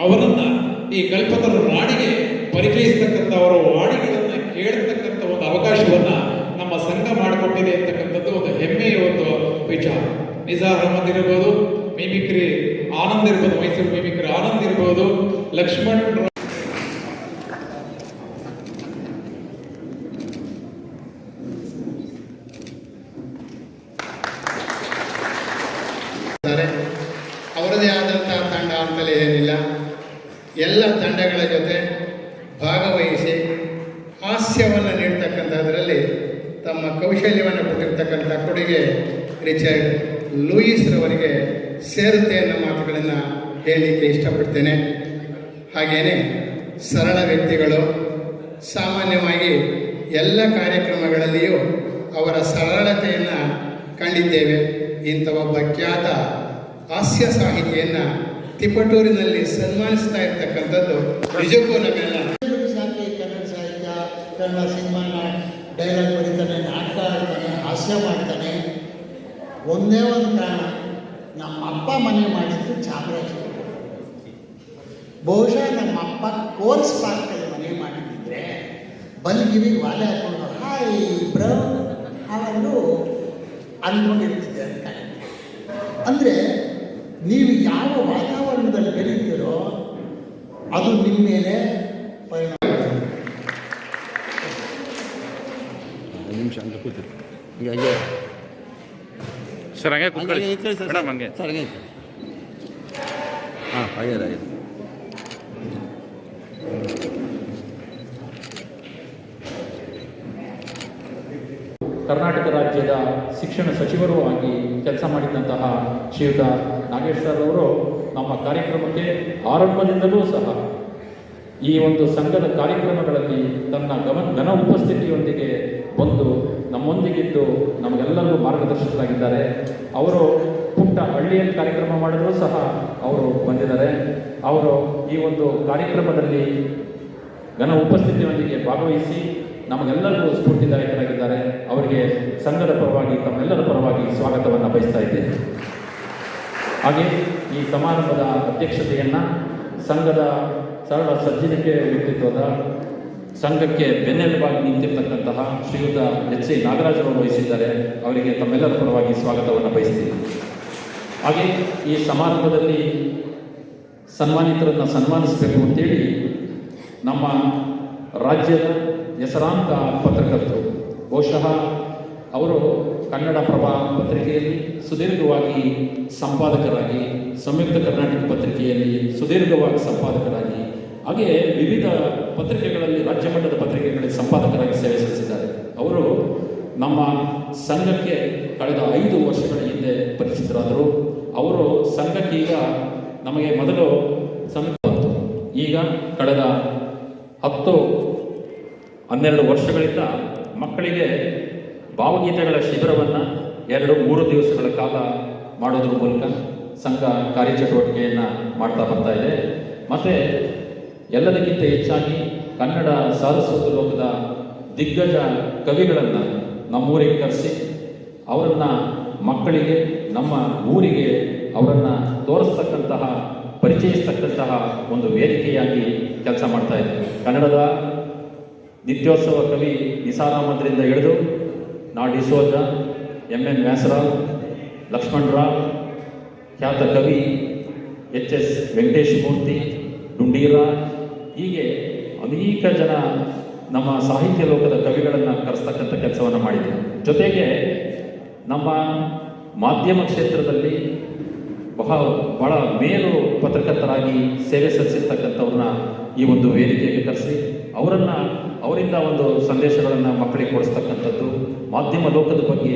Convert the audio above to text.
ಅವರನ್ನ ಈ ಕಲ್ಪತರು ನಾಡಿಗೆ ಪರಿಚಯಿಸ್ತಕ್ಕಂಥವರ ವಾಣಿಗಳನ್ನು ಕೇಳತಕ್ಕಂಥ ಒಂದು ಅವಕಾಶವನ್ನ ನಮ್ಮ ಸಂಘ ಮಾಡಿಕೊಟ್ಟಿದೆ ಅಂತಕ್ಕಂಥದ್ದು ಒಂದು ಹೆಮ್ಮೆಯ ಒಂದು ವಿಚಾರ. ನಿಸಾರ್ ಅಹಮದ್ ಇರ್ಬೋದು, ಮಿಮಿಕ್ರಿ ಆನಂದ್ ಇರ್ಬೋದು, ಮೈಸೂರು ಮಿಮಿಕ್ರಿ ಆನಂದ್ ಇರ್ಬೋದು, ಲಕ್ಷ್ಮಣ್ ಅವರದೇ ಆದಂತಹ ತಂಡ ಅಂತಲೇ ಏನಿಲ್ಲ, ಎಲ್ಲ ತಂಡಗಳ ಜೊತೆ ಭಾಗವಹಿಸಿ ಹಾಸ್ಯವನ್ನು ನೀಡ್ತಕ್ಕಂಥದ್ರಲ್ಲಿ ತಮ್ಮ ಕೌಶಲ್ಯವನ್ನು ಕೊಟ್ಟಿರ್ತಕ್ಕಂಥ ಕೊಡುಗೆ ರಿಚರ್ಡ್ ಲೂಯಿಸ್ ರವರಿಗೆ ಸೇರುತ್ತೆ ಅನ್ನೋ ಮಾತುಗಳನ್ನು ಹೇಳಲಿಕ್ಕೆ ಇಷ್ಟಪಡ್ತೇನೆ. ಹಾಗೆಯೇ ಸರಳ ವ್ಯಕ್ತಿಗಳು, ಸಾಮಾನ್ಯವಾಗಿ ಎಲ್ಲ ಕಾರ್ಯಕ್ರಮಗಳಲ್ಲಿಯೂ ಅವರ ಸರಳತೆಯನ್ನು ಕಂಡಿದ್ದೇವೆ. ಇಂಥ ಒಬ್ಬ ಖ್ಯಾತ ಹಾಸ್ಯ ಸಾಹಿತಿಯನ್ನು ತಿಪಟೂರಿನಲ್ಲಿ ಸನ್ಮಾನಿಸ್ತಾ ಇರ್ತಕ್ಕಂಥದ್ದು ನಿಜಕ್ಕೂ ನಮ್ಮೆಲ್ಲ. ಕನ್ನಡ ಸಾಹಿತ್ಯ, ಕನ್ನಡ ಸಿನಿಮಾನ ಡೈಲಾಗ್ ಬರೀತಾನೆ, ನಾಟಕ ಆಡ್ತಾನೆ, ಹಾಸ್ಯ ಮಾಡ್ತಾನೆ. ಒಂದೇ ಒಂದು ಕಾರಣ, ನಮ್ಮ ಅಪ್ಪ ಮನೆ ಮಾಡಿದ್ದು ಚಾಮರಾಜಪುರ. ಬಹುಶಃ ನಮ್ಮ ಅಪ್ಪ ಕೋರ್ಸ್ ಪಾರ್ಕಲ್ಲಿ ಮನೆ ಮಾಡಿದ್ದಿದ್ರೆ ಬಲ್ಗಿವಿ ವಾಲೆ ಹಾಕೊಂಡು ಹಾಯ್ ಬ್ರೋ ಅವರು ಅಂದ್ಕೊಂಡಿರ್ತಿದ್ದೆ ಅಂತ. ಅಂದರೆ ನೀವು ಯಾವ ವಾತಾವರಣದಲ್ಲಿ ಬೆಳೀತೀರೋ ಅದು ನಿಮ್ಮ ಮೇಲೆ ಪರಿಣಾಮ. ನಿಮಿಷ ಹಂಗೆ ಕೂತಿರಿ. ಸರ್ ಹಂಗೆ ಕೂತ್ಕೊಳ್ಳಿ ಮೇಡಮ್, ಹಂಗೆ ಸರ್ ಹಂಗೆ. ಹಾಂ ಹಾಗೆ. ಕರ್ನಾಟಕ ರಾಜ್ಯದ ಶಿಕ್ಷಣ ಸಚಿವರು ಆಗಿ ಕೆಲಸ ಮಾಡಿದಂತಹ ಶ್ರೀಯುತ ನಾಗೇಶ್ ಸರ್ ಅವರು ನಮ್ಮ ಕಾರ್ಯಕ್ರಮಕ್ಕೆ ಆರಂಭದಿಂದಲೂ ಸಹ ಈ ಒಂದು ಸಂಘದ ಕಾರ್ಯಕ್ರಮಗಳಲ್ಲಿ ತನ್ನ ಘನ ಉಪಸ್ಥಿತಿಯೊಂದಿಗೆ ಬಂದು ನಮ್ಮೊಂದಿಗಿದ್ದು ನಮಗೆಲ್ಲರಿಗೂ ಮಾರ್ಗದರ್ಶಕರಾಗಿದ್ದಾರೆ. ಅವರು ಪುಟ್ಟ ಹಳ್ಳಿಯಲ್ಲಿ ಕಾರ್ಯಕ್ರಮ ಮಾಡಿದರೂ ಸಹ ಅವರು ಬಂದಿದ್ದಾರೆ. ಅವರು ಈ ಒಂದು ಕಾರ್ಯಕ್ರಮದಲ್ಲಿ ಘನ ಉಪಸ್ಥಿತಿಯೊಂದಿಗೆ ಭಾಗವಹಿಸಿ ನಮಗೆಲ್ಲರಿಗೂ ಸ್ಫೂರ್ತಿದಾಯಕರಾಗಿದ್ದಾರೆ. ಅವರಿಗೆ ಸಂಘದ ಪರವಾಗಿ, ತಮ್ಮೆಲ್ಲರ ಪರವಾಗಿ ಸ್ವಾಗತವನ್ನು ಬಯಸ್ತಾ ಇದ್ದೇನೆ. ಹಾಗೆ ಈ ಸಮಾರಂಭದ ಅಧ್ಯಕ್ಷತೆಯನ್ನು ಸಂಘದ ಸರಳ ಸಜ್ಜನಿಕೆ ವ್ಯಕ್ತಿತ್ವದ, ಸಂಘಕ್ಕೆ ಬೆನ್ನೆಲುಬಾಗಿ ನಿಂತಿರ್ತಕ್ಕಂತಹ ಶ್ರೀಯುತ ಎಚ್ ಸಿ ನಾಗರಾಜರವರು ವಹಿಸಿದ್ದಾರೆ. ಅವರಿಗೆ ತಮ್ಮೆಲ್ಲರ ಪರವಾಗಿ ಸ್ವಾಗತವನ್ನು ಬಯಸ್ತೀನಿ. ಹಾಗೆ ಈ ಸಮಾರಂಭದಲ್ಲಿ ಸನ್ಮಾನಿತರನ್ನು ಸನ್ಮಾನಿಸಬೇಕು ಅಂತೇಳಿ ನಮ್ಮ ರಾಜ್ಯದ ಹೆಸರಾಂತ ಪತ್ರಕರ್ತರು, ಬಹುಶಃ ಅವರು ಕನ್ನಡಪ್ರಭ ಪತ್ರಿಕೆಯಲ್ಲಿ ಸುದೀರ್ಘವಾಗಿ ಸಂಪಾದಕರಾಗಿ, ಸಂಯುಕ್ತ ಕರ್ನಾಟಕ ಪತ್ರಿಕೆಯಲ್ಲಿ ಸುದೀರ್ಘವಾಗಿ ಸಂಪಾದಕರಾಗಿ, ಹಾಗೆ ವಿವಿಧ ಪತ್ರಿಕೆಗಳಲ್ಲಿ, ರಾಜ್ಯ ಮಟ್ಟದ ಪತ್ರಿಕೆಗಳಲ್ಲಿ ಸಂಪಾದಕರಾಗಿ ಸೇವೆ ಸಲ್ಲಿಸಿದ್ದಾರೆ. ಅವರು ನಮ್ಮ ಸಂಘಕ್ಕೆ ಕಳೆದ 5 ವರ್ಷಗಳ ಹಿಂದೆ ಪರಿಚಿತರಾದರು. ಅವರು ಸಂಘಕ್ಕೆ ಈಗ ನಮಗೆ ಮೊದಲು ಸಂಘ ಈಗ ಕಳೆದ 10-12 ವರ್ಷಗಳಿಂದ ಮಕ್ಕಳಿಗೆ ಭಾವಗೀತೆಗಳ ಶಿಬಿರವನ್ನು 2-3 ದಿವಸಗಳ ಕಾಲ ಮಾಡೋದ್ರ ಮೂಲಕ ಸಂಘ ಕಾರ್ಯಚಟುವಟಿಕೆಯನ್ನು ಮಾಡ್ತಾ ಬರ್ತಾ ಇದೆ. ಮತ್ತು ಎಲ್ಲದಕ್ಕಿಂತ ಹೆಚ್ಚಾಗಿ ಕನ್ನಡ ಸಾರಸ್ವತ ಲೋಕದ ದಿಗ್ಗಜ ಕವಿಗಳನ್ನು ನಮ್ಮೂರಿಗೆ ಕರೆಸಿ ಅವರನ್ನು ಮಕ್ಕಳಿಗೆ, ನಮ್ಮ ಊರಿಗೆ ಅವರನ್ನು ತೋರಿಸ್ತಕ್ಕಂತಹ, ಪರಿಚಯಿಸ್ತಕ್ಕಂತಹ ಒಂದು ವೇದಿಕೆಯಾಗಿ ಕೆಲಸ ಮಾಡ್ತಾ ಇದ್ದೀವಿ. ಕನ್ನಡದ ನಿತ್ಯೋತ್ಸವ ಕವಿ ನಿಸಾರ್ ಅಹಮದ್ರಿಂದ ಹಿಡಿದು ನಾ ಡಿಸೋಜ, ಎಂ.ಎನ್. ವ್ಯಾಸರಾವ್, ಲಕ್ಷ್ಮಣರಾವ್, ಖ್ಯಾತ ಕವಿ ಎಚ್.ಎಸ್. ವೆಂಕಟೇಶ ಮೂರ್ತಿ, ಡುಂಡೀರಾಜ್, ಹೀಗೆ ಅನೇಕ ಜನ ನಮ್ಮ ಸಾಹಿತ್ಯ ಲೋಕದ ಕವಿಗಳನ್ನು ಕರೆಸ್ತಕ್ಕಂಥ ಕೆಲಸವನ್ನು ಮಾಡಿದ್ದೀವಿ. ಜೊತೆಗೆ ನಮ್ಮ ಮಾಧ್ಯಮ ಕ್ಷೇತ್ರದಲ್ಲಿ ಬಹಳ ಮೇಲು ಪತ್ರಕರ್ತರಾಗಿ ಸೇವೆ ಸಲ್ಲಿಸಿರ್ತಕ್ಕಂಥವ್ರನ್ನ ಈ ಒಂದು ವೇದಿಕೆಗೆ ಕರೆಸಿ ಅವರಿಂದ ಒಂದು ಸಂದೇಶಗಳನ್ನು ಮಕ್ಕಳಿಗೆ ಕೊಡಿಸ್ತಕ್ಕಂಥದ್ದು, ಮಾಧ್ಯಮ ಲೋಕದ ಬಗ್ಗೆ